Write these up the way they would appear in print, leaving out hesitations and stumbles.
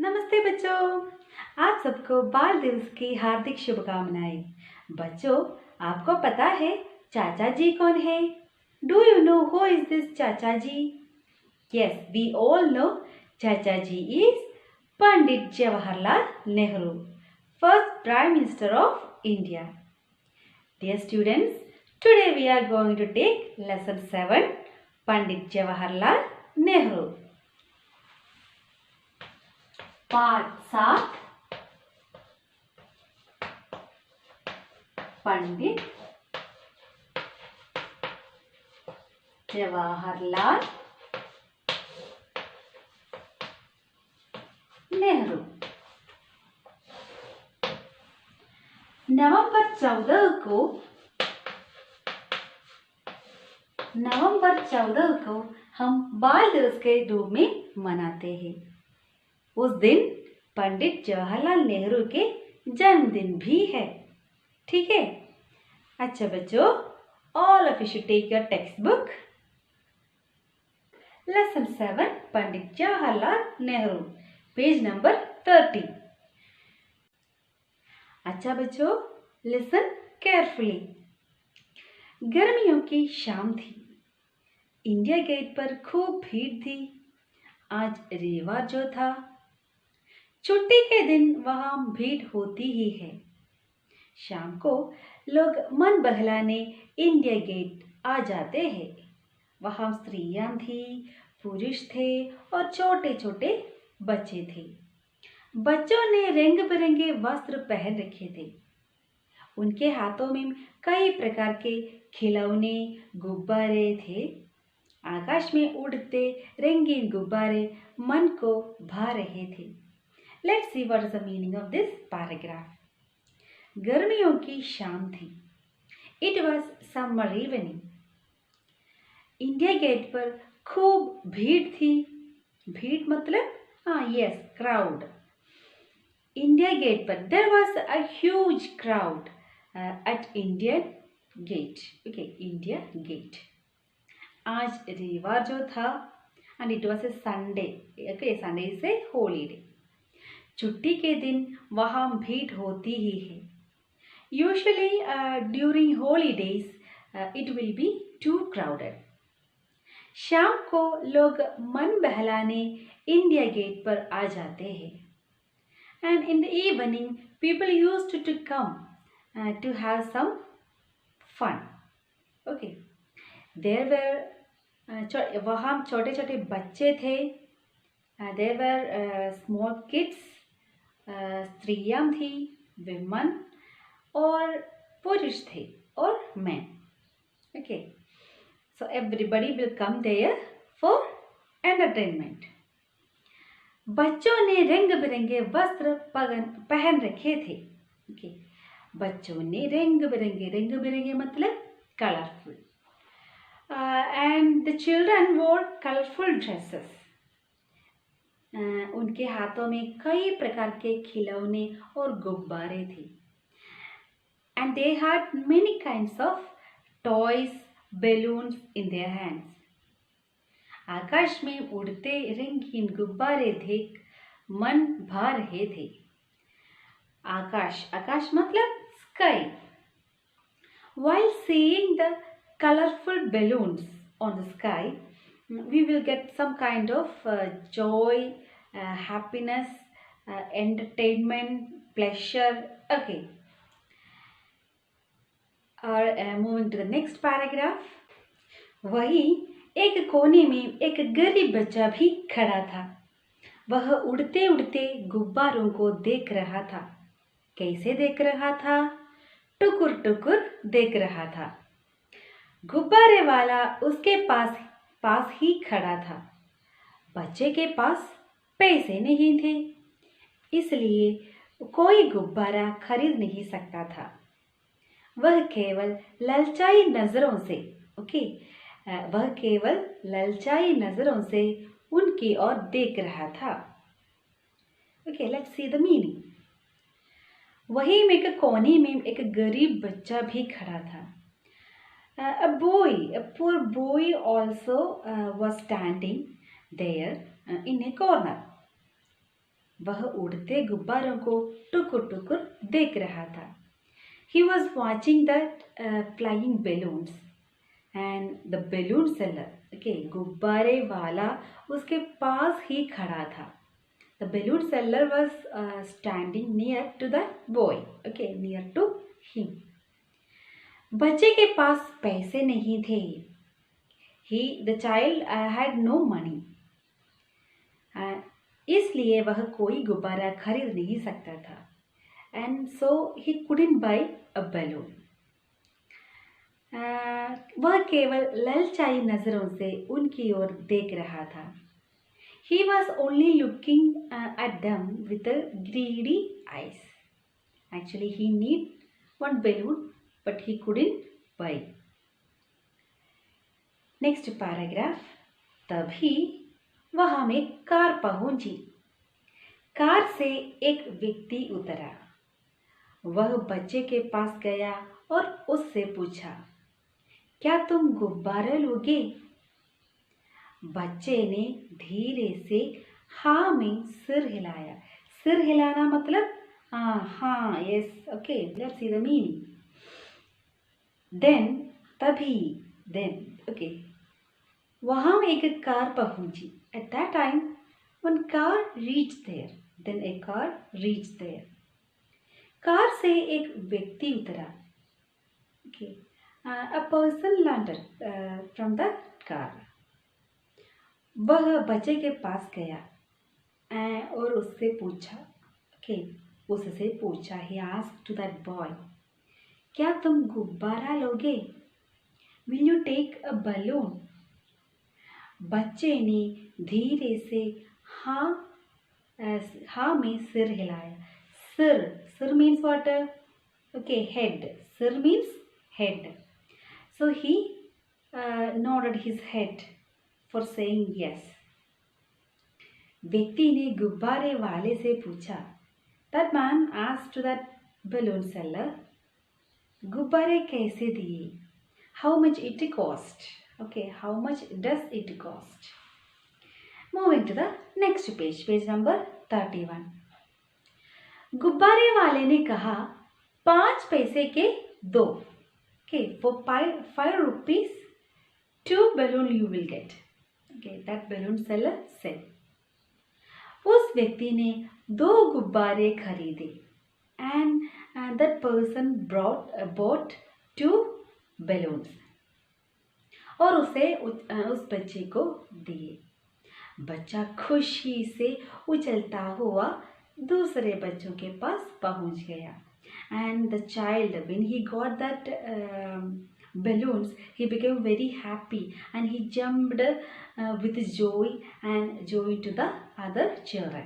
नमस्ते बच्चों, आप सबको बाल दिवस की हार्दिक शुभकामनाएं। बच्चों, आपको पता है चाचा जी कौन है? Do you know who is this Chacha ji? Yes, we all know Chacha ji is Pandit Jawaharlal Nehru, first prime minister of India. Dear students, today we are going to take lesson 7, Pandit Jawaharlal Nehru. पाठ 7, पंडित जवाहरलाल नेहरू। नवंबर 14 को हम बाल दिवस के रूप में मनाते हैं। उस दिन पंडित जवाहरलाल नेहरू के जन्मदिन भी है। ठीक है? अच्छा बच्चों, all of you should take your text book. Lesson 7, Pandit Jawaharlal Nehru, page number 30। अच्छा बच्चों, लिसन केयरफुली। गर्मियों की शाम थी। इंडिया गेट पर खूब भीड़ थी। आज रविवार जो था, छुट्टी के दिन वहां भीड़ होती ही है। शाम को लोग मन बहलाने इंडिया गेट आ जाते हैं। वहां स्त्रियां थी, पुरुष थे और छोटे छोटे बच्चे थे। बच्चों ने रंग बिरंगे वस्त्र पहन रखे थे। उनके हाथों में कई प्रकार के खिलौने, गुब्बारे थे। आकाश में उड़ते रंगीन गुब्बारे मन को भा रहे थे। Let's see what is the meaning of this paragraph. गर्मियों की शाम थी। It was summer evening. India Gate पर खूब भीड़ थी। भीड़ मतलब yes, crowd. इंडिया गेट पर there was a huge crowd at Indian gate. Okay, India gate. आज रविवार जो था and it was a Sunday. Okay, Sunday is a holiday. छुट्टी के दिन वहाँ भीड़ होती ही है। Usually during holidays it will be too crowded. शाम को लोग मन बहलाने इंडिया गेट पर आ जाते हैं। And in the evening people used to come to have some fun. Okay. There were वहाँ छोटे छोटे बच्चे थे। There were small kids. स्त्रियां थी, विमन, और पुरुष थे और man. Okay, so everybody will come there for entertainment. बच्चों ने रंग बिरंगे वस्त्र पहन रखे थे। ओके, बच्चों ने रंग बिरंगे मतलब कलरफुल, एंड द चिल्ड्रन वोर कलरफुल ड्रेसेस। उनके हाथों में कई प्रकार के खिलौने और गुब्बारे थे। And they had many kinds of toys, balloons in their hands. आकाश में उड़ते रंगीन गुब्बारे देख मन भा रहे थे। आकाश मतलब sky. While seeing the colorful balloons on the sky, we will get some kind of joy, happiness, entertainment, pleasure. Okay. Moving to the next paragraph. वहीं एक कोने में एक गरीब बच्चा भी खड़ा था। वह उड़ते उड़ते गुब्बारों को देख रहा था। कैसे देख रहा था? टुकुर टुकुर देख रहा था। गुब्बारे वाला उसके पास ही खड़ा था। बच्चे के पास पैसे नहीं थे, इसलिए कोई गुब्बारा खरीद नहीं सकता था। वह केवल ललचाई नजरों से उनकी ओर देख रहा था। Okay, let's see the meaning. वहीं में एक कोने में एक गरीब बच्चा भी खड़ा था। A poor boy also was standing there in a corner. वह उड़ते गुब्बारों को टुकुर टुकुर देख रहा था। He was watching the flying balloons and the balloon seller, okay, गुब्बारे वाला उसके पास ही खड़ा था। The balloon seller was standing near to the boy, okay, near to him. बच्चे के पास पैसे नहीं थे। The child had no money. इसलिए वह कोई गुब्बारा खरीद नहीं सकता था। And so he couldn't buy a balloon. वह केवल ललचाई नजरों से उनकी ओर देख रहा था। He was only looking at them with a greedy eyes. Actually, he need one balloon, but he couldn't buy. Next paragraph. तभी वहां में कार पहुंची। कार से एक व्यक्ति उतरा। वह बच्चे के पास गया और उससे पूछा, क्या तुम गुब्बारा लोगे? बच्चे ने धीरे से हाँ में सिर हिलाया। सिर हिलाना मतलब हाँ, yes, okay, let's see the meaning. Then okay, वहां एक कार पहुंची। At that time one car reached there. Then a car reached there. Car से एक व्यक्ति उतरा। Okay, a person landed from the car. वह बच्चे के पास गया और उससे पूछा, ओके, उससे पूछा, he asked to that boy, क्या तुम गुब्बारा लोगे? Will you take a balloon? बच्चे ने धीरे से हाँ में सिर हिलाया। Sir means what? Okay, head. Sir means head. So he nodded his head for saying yes. व्यक्ति ने गुब्बारे वाले से पूछा। That man asked to that balloon seller, गुब्बारे कैसे दिए? How much it cost? Okay, how much does it cost? Moving to the next page, page number 31. गुब्बारे वाले ने कहा, 5 पैसे के 2. Okay, for 5 rupees, 2 balloon you will get. Okay, that balloon seller said. उस व्यक्ति ने 2 गुब्बारे खरीदे and that person bought 2 balloons और उसे उस बच्चे को दिए। बच्चा खुशी से उछलता हुआ दूसरे बच्चों के पास पहुंच गया। And the child, when he got that balloons, he became very happy and he jumped with joy to the other children.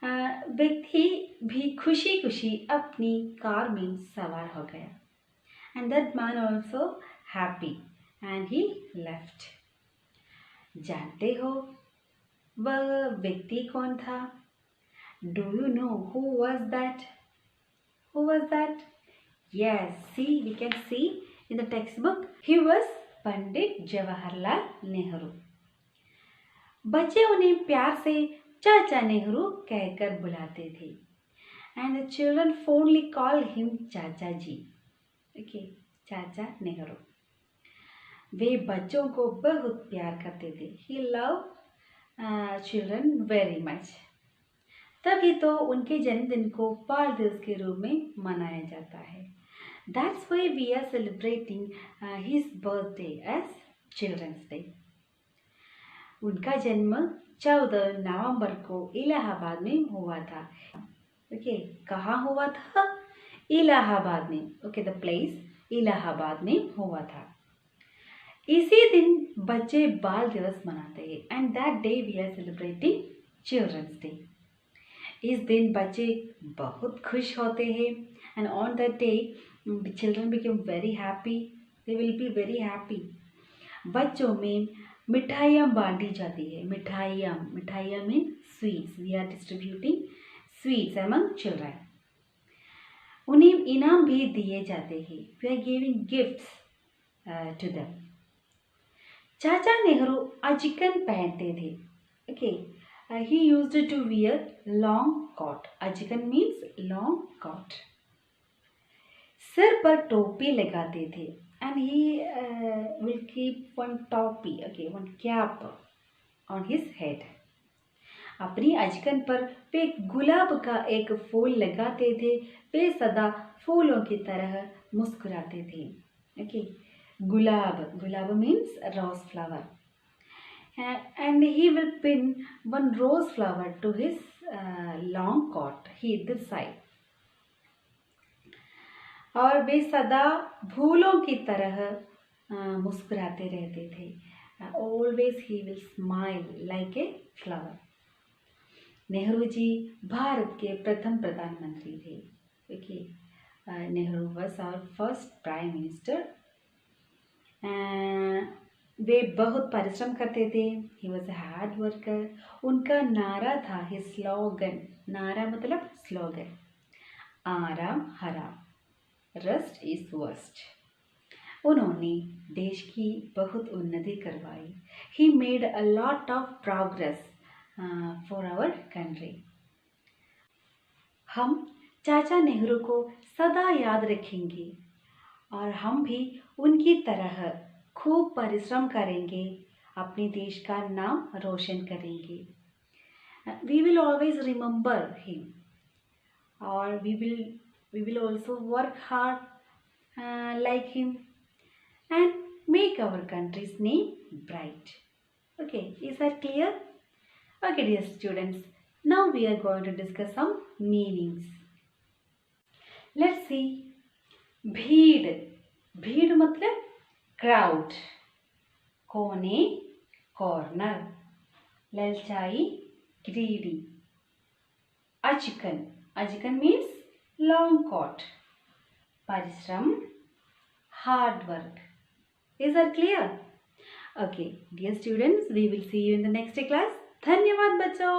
व्यक्ति भी खुशी खुशी अपनी कार में सवार हो गया। And that man also happy and he left. जानते हो वह व्यक्ति कौन था? Do you know who was that? Who was that? Yes, see, we can see in the textbook. He was Pandit Jawaharlal Nehru. बच्चे उन्हें प्यार से चाचा नेहरू कहकर बुलाते थे। And the children fondly called him चाचा जी। Okay, चाचा नेहरू। वे बच्चों को बहुत प्यार करते थे। He loved children very much. तभी तो उनके जन्मदिन को बाल दिवस के रूप में मनाया जाता है। That's why we are celebrating his birthday as Children's Day. उनका जन्म 14 नवंबर को इलाहाबाद में हुआ था। ओके, कहाँ हुआ था? इलाहाबाद में। ओके, द प्लेस इलाहाबाद में हुआ था। इसी दिन बच्चे बाल दिवस मनाते हैं and that day we are celebrating children's day. इस दिन बच्चे बहुत खुश होते हैं and on that day the children become very happy, they will be very happy. बच्चों में मिठाइयाँ बांटी जाती है। मिठाइयाँ mean sweets. We are distributing sweets among children. उन्हें इनाम भी दिए जाते हैं। We are giving gifts to them. Chacha Nehru achkan पहनते थे। Okay, he used to wear long coat. अजगन means long coat. सिर पर टोपी लगाते थे and he will keep one topi, okay, one cap on his head. अपनी अजगन पर वे गुलाब का एक फूल लगाते थे, वे सदा फूलों की तरह मुस्कुराते थे. ओके, गुलाब means rose flower. And he will pin one rose flower to his long coat, this side. और वे सदा फूलों की तरह मुस्कुराते रहते थे. Always he will smile like a flower. Nehru ji Bharat के प्रथम प्रधानमंत्री थे. Okay, Nehru was our first prime minister. वे बहुत परिश्रम करते थे. He was a hard worker. उनका नारा था, हिज स्लोगन, नारा मतलब स्लोगन, आराम हराम, रस्ट इज वर्स्ट. उन्होंने देश की बहुत उन्नति करवाई. He made a lot of progress for our country. हम चाचा नेहरू को सदा याद रखेंगे और हम भी उनकी तरह खूब परिश्रम करेंगे, अपने देश का नाम रोशन करेंगे. We will always remember him और we will also work hard like him and make our country's name bright. Okay, is that clear? Okay, dear students, now we are going to discuss some meanings. Let's see. भीड़ मतलब crowd. कोने corner. ललचाई greedy. अजकन means long coat. परिश्रम hard work. Is that clear? Okay, dear students, we will see you in the next class. धन्यवाद बच्चों.